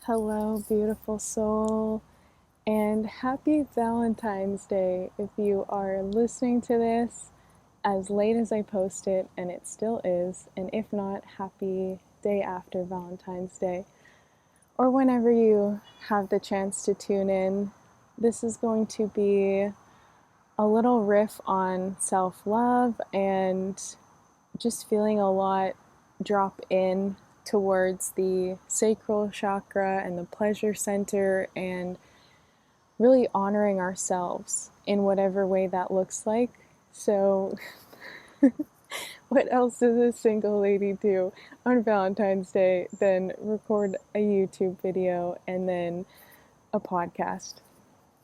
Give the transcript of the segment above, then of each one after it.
Hello, beautiful soul, and happy Valentine's Day if you are listening to this as late as I post it, and it still is, and if not, happy day after Valentine's Day, or whenever you have the chance to tune in. This is going to be a little riff on self love and just feeling a lot drop in towards the sacral chakra and the pleasure center and really honoring ourselves in whatever way that looks like. So, what else does a single lady do on Valentine's Day than record a YouTube video and then a podcast?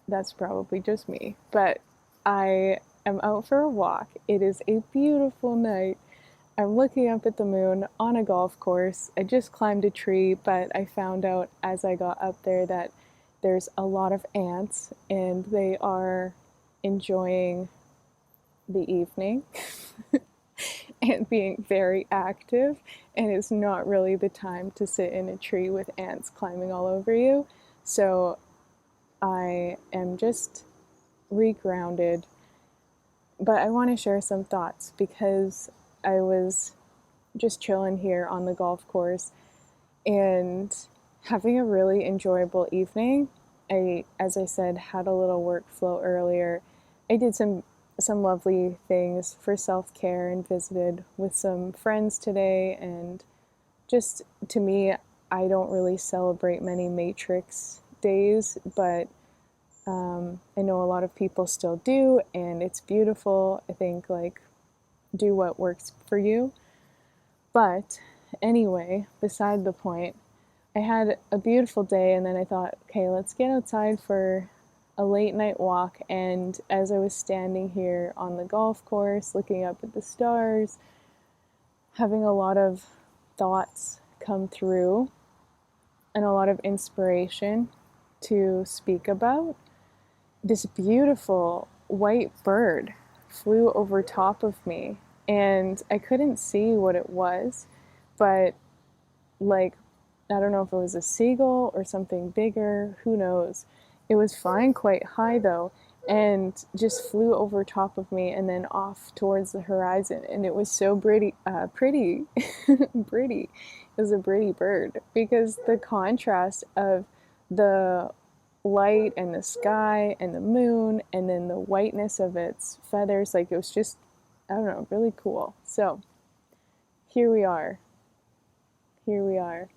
That's probably just me. But I am out for a walk. It is a beautiful night. I'm looking up at the moon on a golf course. I just climbed a tree, but I found out as I got up there that there's a lot of ants and they are enjoying the evening and being very active, and it's not really the time to sit in a tree with ants climbing all over you. So I am just regrounded, but I want to share some thoughts because I was just chilling here on the golf course and having a really enjoyable evening. As I said, had a little workflow earlier. I did some lovely things for self-care and visited with some friends today, and just to me, I don't really celebrate many matrix days, but I know a lot of people still do, and it's beautiful. I think, like, do what works for you. But anyway, beside the point, I had a beautiful day, and then I thought, okay, let's get outside for a late night walk. And as I was standing here on the golf course, looking up at the stars, having a lot of thoughts come through and a lot of inspiration to speak about, this beautiful white bird flew over top of me, and I couldn't see what it was, but like, I don't know if it was a seagull or something bigger, who knows. It was flying quite high though, and just flew over top of me and then off towards the horizon, and it was so pretty, pretty. Pretty. It was a pretty bird because the contrast of the light and the sky and the moon and then the whiteness of its feathers, like, it was just, I don't know, really cool. So here we are. Here we are.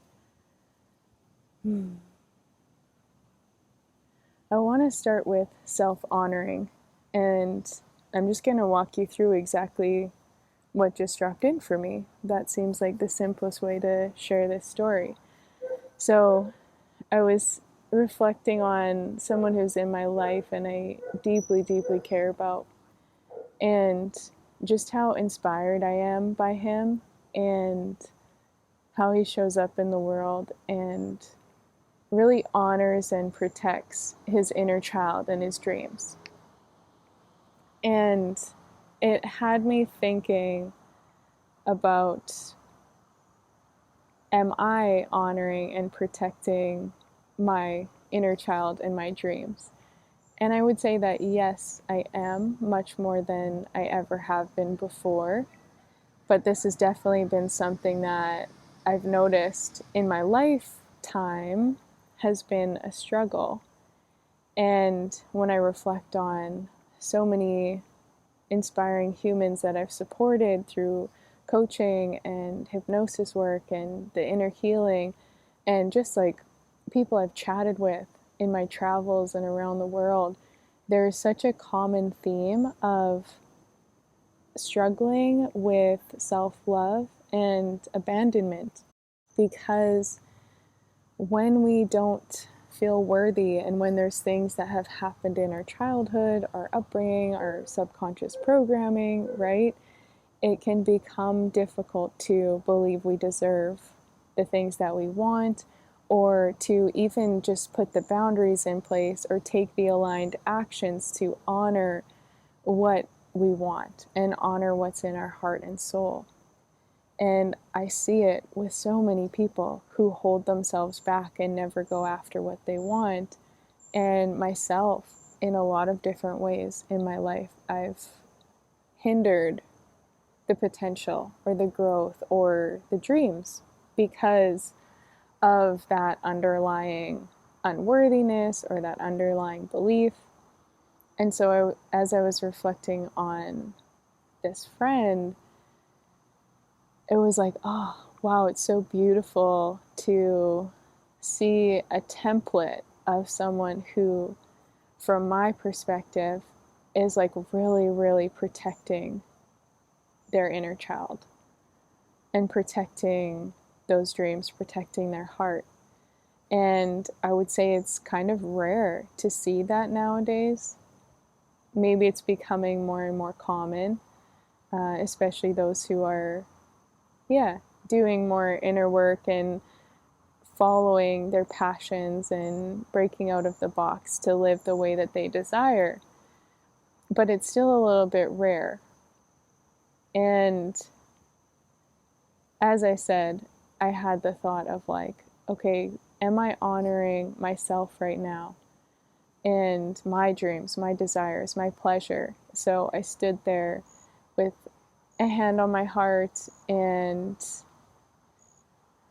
I want to start with self-honoring, and I'm just going to walk you through exactly what just dropped in for me. That seems like the simplest way to share this story. So I was reflecting on someone who's in my life and I deeply, deeply care about, and just how inspired I am by him and how he shows up in the world and really honors and protects his inner child and his dreams. And it had me thinking about, am I honoring and protecting my inner child and my dreams? And I would say that yes, I am, much more than I ever have been before. But this has definitely been something that I've noticed in my lifetime has been a struggle. And when I reflect on so many inspiring humans that I've supported through coaching and hypnosis work and the inner healing, and just like people I've chatted with in my travels and around the world, there's such a common theme of struggling with self-love and abandonment, because when we don't feel worthy and when there's things that have happened in our childhood, our upbringing, our subconscious programming, right, it can become difficult to believe we deserve the things that we want, or to even just put the boundaries in place or take the aligned actions to honor what we want and honor what's in our heart and soul. And I see it with so many people who hold themselves back and never go after what they want. And myself, in a lot of different ways in my life, I've hindered the potential or the growth or the dreams because of that underlying unworthiness or that underlying belief. And so as I was reflecting on this friend, it was like, oh, wow, it's so beautiful to see a template of someone who, from my perspective, is like really, really protecting their inner child and protecting those dreams, protecting their heart. And I would say it's kind of rare to see that nowadays. Maybe it's becoming more and more common, especially those who are, doing more inner work and following their passions and breaking out of the box to live the way that they desire. But it's still a little bit rare. And as I said, I had the thought of like, okay, am I honoring myself right now and my dreams, my desires, my pleasure? So I stood there with a hand on my heart and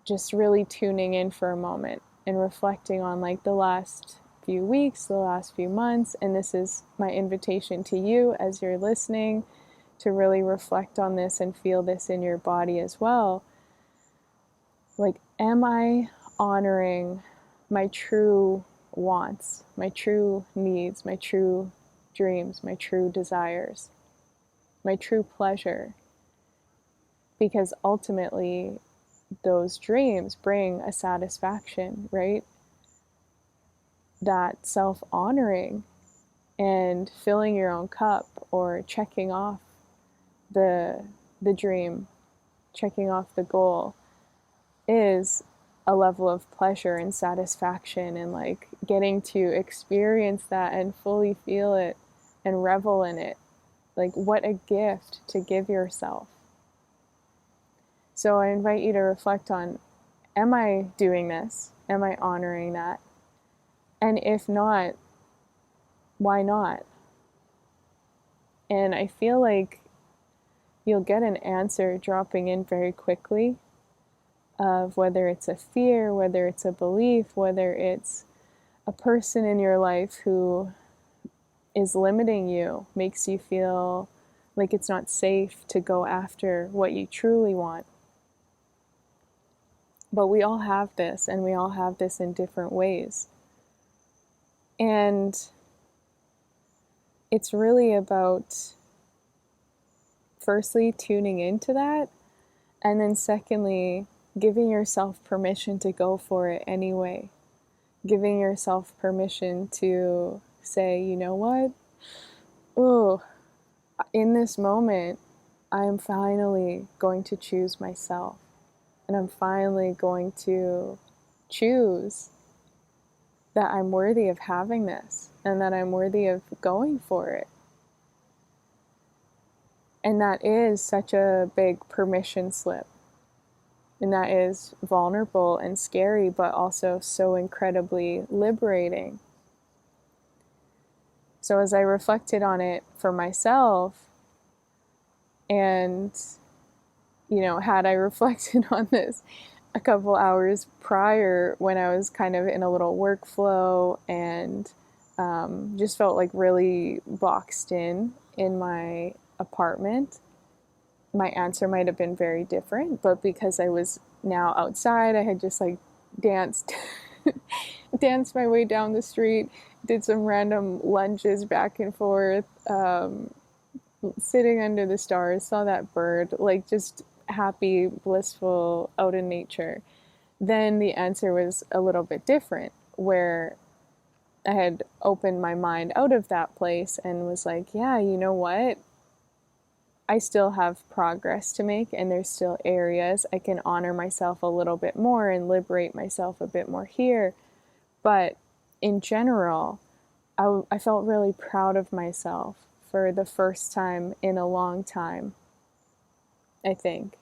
just really tuning in for a moment and reflecting on like the last few weeks, the last few months. And this is my invitation to you as you're listening to really reflect on this and feel this in your body as well. Like, am I honoring my true wants, my true needs, my true dreams, my true desires, my true pleasure? Because ultimately, those dreams bring a satisfaction, right? That self-honoring and filling your own cup or checking off the dream, checking off the goal is a level of pleasure and satisfaction, and like getting to experience that and fully feel it and revel in it. Like, what a gift to give yourself. So I invite you to reflect on, am I doing this? Am I honoring that? And if not, why not? And I feel like you'll get an answer dropping in very quickly of whether it's a fear, whether it's a belief, whether it's a person in your life who is limiting you, makes you feel like it's not safe to go after what you truly want. But we all have this, and we all have this in different ways. And it's really about, firstly, tuning into that, and then secondly, giving yourself permission to go for it anyway. Giving yourself permission to say, you know what? Oh, in this moment, I am finally going to choose myself. And I'm finally going to choose that I'm worthy of having this and that I'm worthy of going for it. And that is such a big permission slip. And that is vulnerable and scary, but also so incredibly liberating. So as I reflected on it for myself, and, had I reflected on this a couple hours prior when I was kind of in a little workflow and just felt like really boxed in my apartment, my answer might have been very different. But because I was now outside, I had just like danced my way down the street, did some random lunges back and forth, sitting under the stars, saw that bird, like just happy, blissful, out in nature, then the answer was a little bit different, where I had opened my mind out of that place and was like, yeah, you know what? I still have progress to make, and there's still areas I can honor myself a little bit more and liberate myself a bit more here. But in general, I felt really proud of myself for the first time in a long time, I think.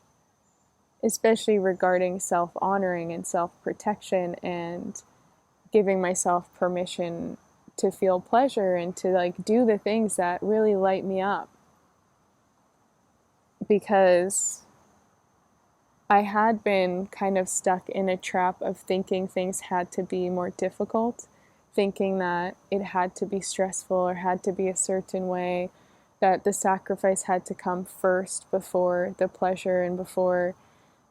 especially regarding self-honoring and self-protection and giving myself permission to feel pleasure and to like do the things that really light me up. Because I had been kind of stuck in a trap of thinking things had to be more difficult, thinking that it had to be stressful or had to be a certain way, that the sacrifice had to come first before the pleasure and before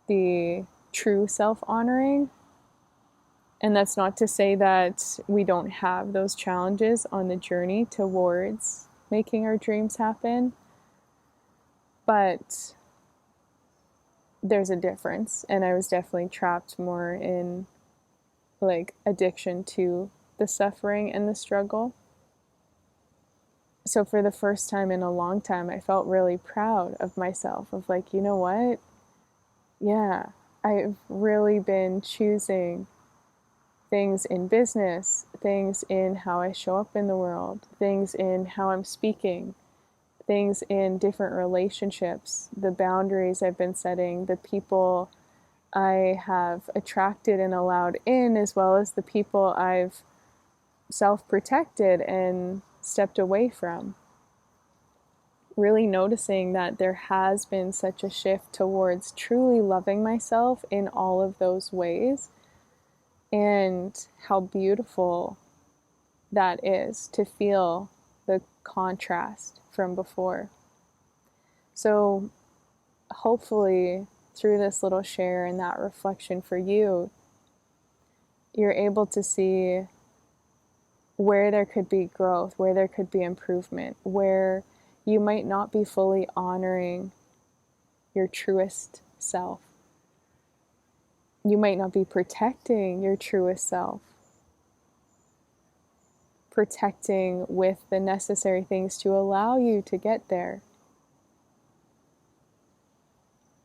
the true self-honoring. And that's not to say that we don't have those challenges on the journey towards making our dreams happen, but there's a difference, and I was definitely trapped more in like addiction to the suffering and the struggle. So for the first time in a long time, I felt really proud of myself, of like, you know what? Yeah, I've really been choosing things in business, things in how I show up in the world, things in how I'm speaking, things in different relationships, the boundaries I've been setting, the people I have attracted and allowed in, as well as the people I've self-protected and stepped away from. Really noticing that there has been such a shift towards truly loving myself in all of those ways, and how beautiful that is to feel the contrast from before. So hopefully through this little share and that reflection for you, you're able to see where there could be growth, where there could be improvement, where you might not be fully honoring your truest self. You might not be protecting your truest self, protecting with the necessary things to allow you to get there.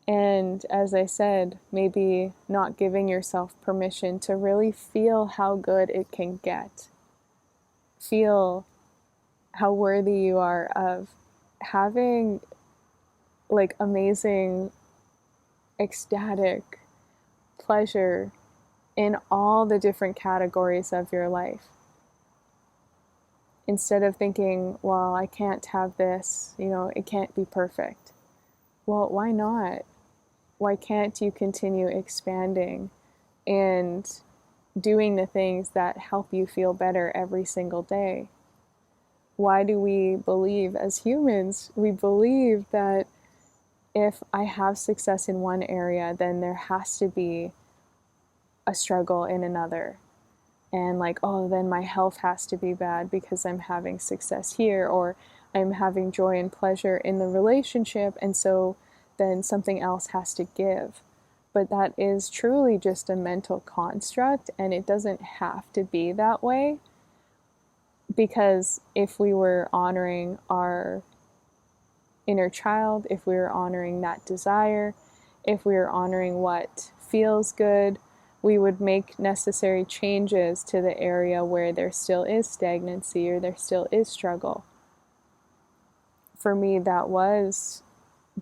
And as I said, maybe not giving yourself permission to really feel how good it can get. Feel how worthy you are of having like amazing, ecstatic pleasure in all the different categories of your life. Instead of thinking, well, I can't have this, it can't be perfect. Well, why not? Why can't you continue expanding and doing the things that help you feel better every single day? Why do we believe as humans, we believe that if I have success in one area, then there has to be a struggle in another. And like, oh, then my health has to be bad because I'm having success here, or I'm having joy and pleasure in the relationship, and so then something else has to give. But that is truly just a mental construct, and it doesn't have to be that way. Because if we were honoring our inner child, if we were honoring that desire, if we were honoring what feels good, we would make necessary changes to the area where there still is stagnancy or there still is struggle. For me, that was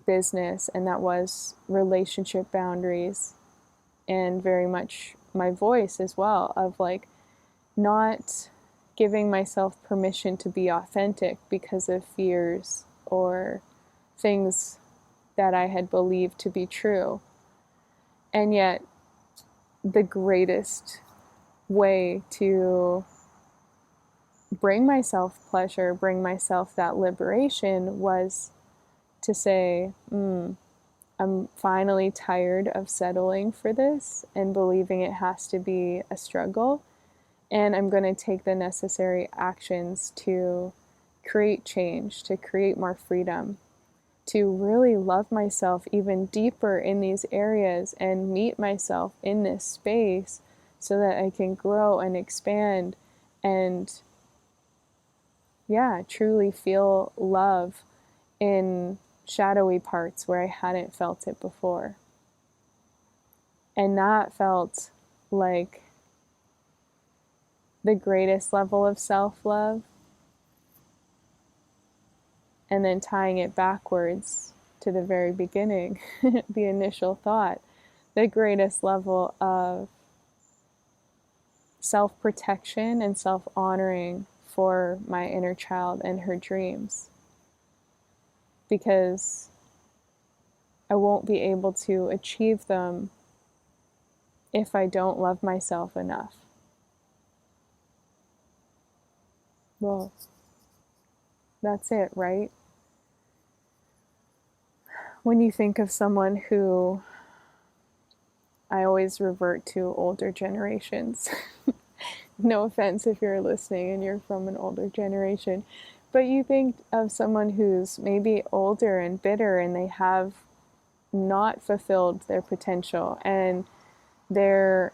business, and that was relationship boundaries, and very much my voice as well, of like not giving myself permission to be authentic because of fears or things that I had believed to be true. And yet the greatest way to bring myself pleasure, bring myself that liberation, was to say, I'm finally tired of settling for this and believing it has to be a struggle. And I'm going to take the necessary actions to create change, to create more freedom, to really love myself even deeper in these areas and meet myself in this space so that I can grow and expand and, truly feel love in shadowy parts where I hadn't felt it before. And that felt like the greatest level of self-love. And then tying it backwards to the very beginning, the initial thought, the greatest level of self-protection and self-honoring for my inner child and her dreams, because I won't be able to achieve them if I don't love myself enough. Well, that's it, right? When you think of someone who, I always revert to older generations. No offense if you're listening and you're from an older generation, but you think of someone who's maybe older and bitter and they have not fulfilled their potential and they're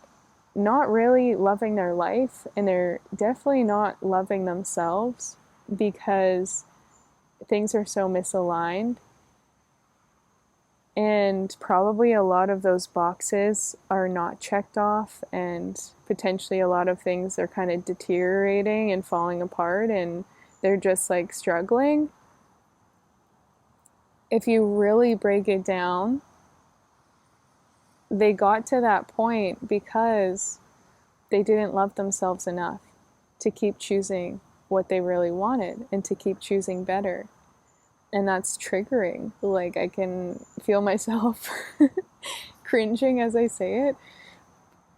not really loving their life, and they're definitely not loving themselves because things are so misaligned. And probably a lot of those boxes are not checked off, and potentially a lot of things are kind of deteriorating and falling apart, and they're just like struggling. If you really break it down, they got to that point because they didn't love themselves enough to keep choosing what they really wanted and to keep choosing better. And that's triggering. Like, I can feel myself cringing as I say it.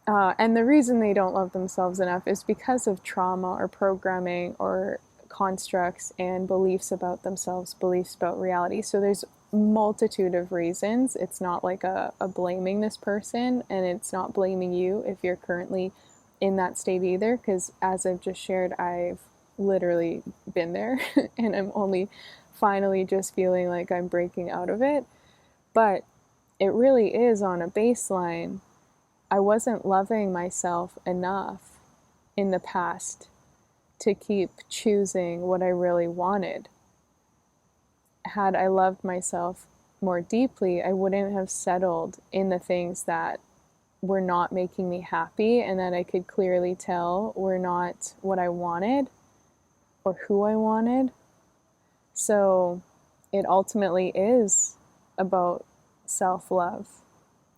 And the reason they don't love themselves enough is because of trauma or programming or constructs and beliefs about themselves, beliefs about reality. So there's multitude of reasons. It's not like a blaming this person, and it's not blaming you if you're currently in that state either, because as I've just shared, I've literally been there and I'm only finally just feeling like I'm breaking out of it. But it really is on a baseline. I wasn't loving myself enough in the past to keep choosing what I really wanted. Had I loved myself more deeply, I wouldn't have settled in the things that were not making me happy and that I could clearly tell were not what I wanted or who I wanted. So it ultimately is about self-love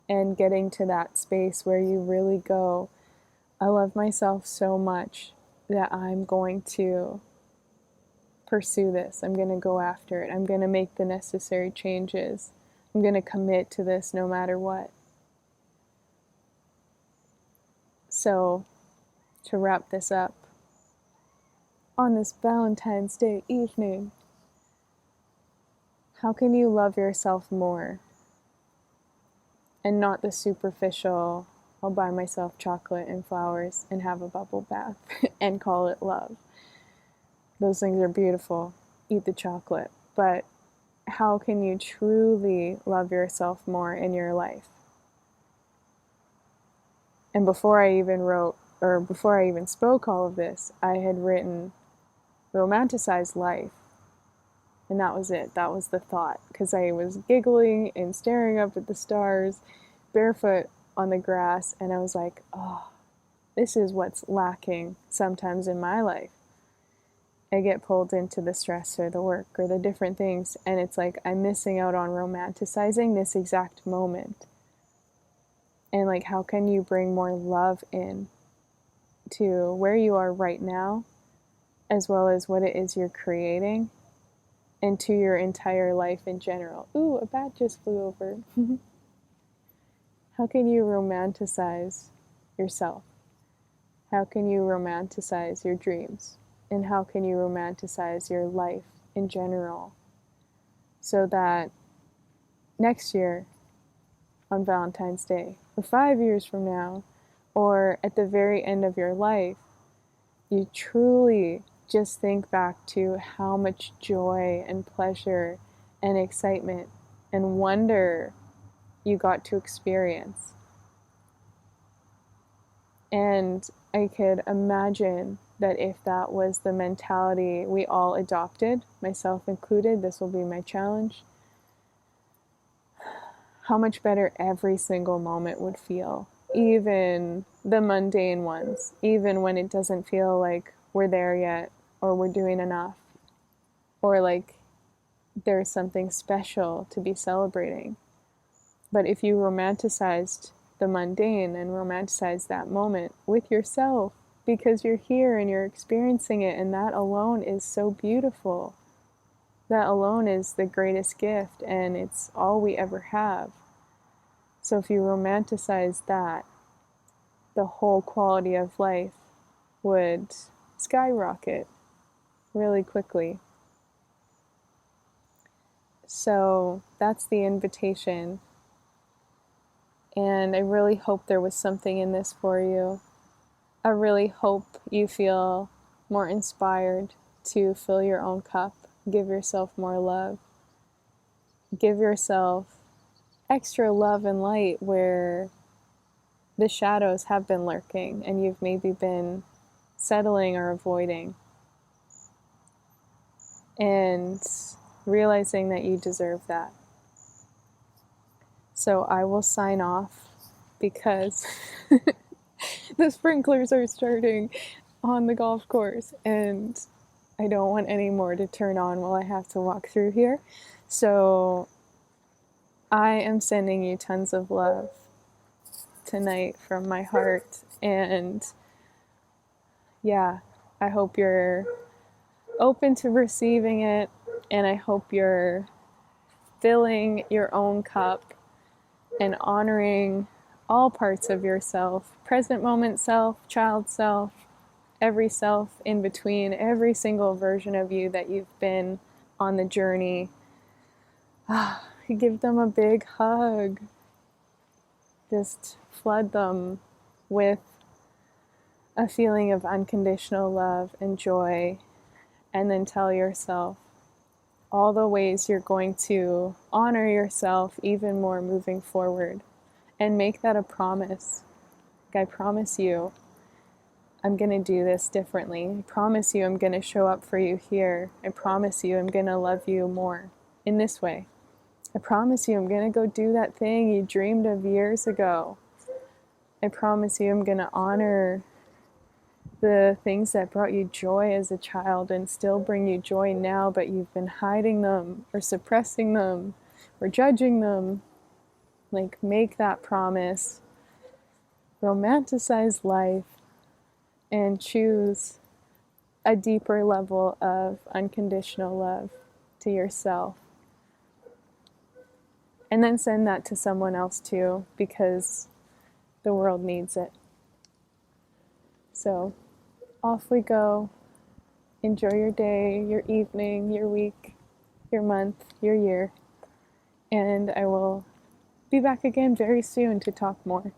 and getting to that space where you really go, I love myself so much that I'm going to pursue this. I'm going to go after it. I'm going to make the necessary changes. I'm going to commit to this no matter what. So, to wrap this up, on this Valentine's Day evening, how can you love yourself more? And not the superficial, I'll buy myself chocolate and flowers and have a bubble bath and call it love. Those things are beautiful. Eat the chocolate. But how can you truly love yourself more in your life? And before I even spoke all of this, I had written Romanticize Life. And that was it. That was the thought. Because I was giggling and staring up at the stars, barefoot on the grass, and I was like, oh, this is what's lacking sometimes in my life. I get pulled into the stress or the work or the different things, and it's like I'm missing out on romanticizing this exact moment. And like, how can you bring more love in to where you are right now, as well as what it is you're creating, and to your entire life in general? Ooh, a bat just flew over. How can you romanticize yourself? How can you romanticize your dreams? And how can you romanticize your life in general, so that next year on Valentine's Day, or 5 years from now, or at the very end of your life, you truly just think back to how much joy and pleasure and excitement and wonder you got to experience. And I could imagine that if that was the mentality we all adopted, myself included, this will be my challenge, how much better every single moment would feel. Even the mundane ones, even when it doesn't feel like we're there yet, or we're doing enough, or like there's something special to be celebrating. But if you romanticized the mundane and romanticize that moment with yourself, because you're here and you're experiencing it, and that alone is so beautiful. That alone is the greatest gift, and it's all we ever have. So if you romanticize that, the whole quality of life would skyrocket really quickly. So that's the invitation. And I really hope there was something in this for you. I really hope you feel more inspired to fill your own cup, give yourself more love, give yourself extra love and light where the shadows have been lurking and you've maybe been settling or avoiding. And realizing that you deserve that. So I will sign off because the sprinklers are starting on the golf course and I don't want any more to turn on while I have to walk through here. So I am sending you tons of love tonight from my heart, and yeah, I hope you're open to receiving it, and I hope you're filling your own cup and honoring all parts of yourself, present moment self, child self, every self in between, every single version of you that you've been on the journey. Give them a big hug. Just flood them with a feeling of unconditional love and joy, and then tell yourself all the ways you're going to honor yourself even more moving forward, and make that a promise. I promise you I'm going to do this differently. I promise you I'm going to show up for you here. I promise you I'm going to love you more in this way. I promise you I'm going to go do that thing you dreamed of years ago. I promise you I'm going to honor the things that brought you joy as a child and still bring you joy now, but you've been hiding them or suppressing them or judging them. Like, make that promise. Romanticize life and choose a deeper level of unconditional love to yourself. And then send that to someone else too, because the world needs it. So off we go. Enjoy your day, your evening, your week, your month, your year. And I will be back again very soon to talk more.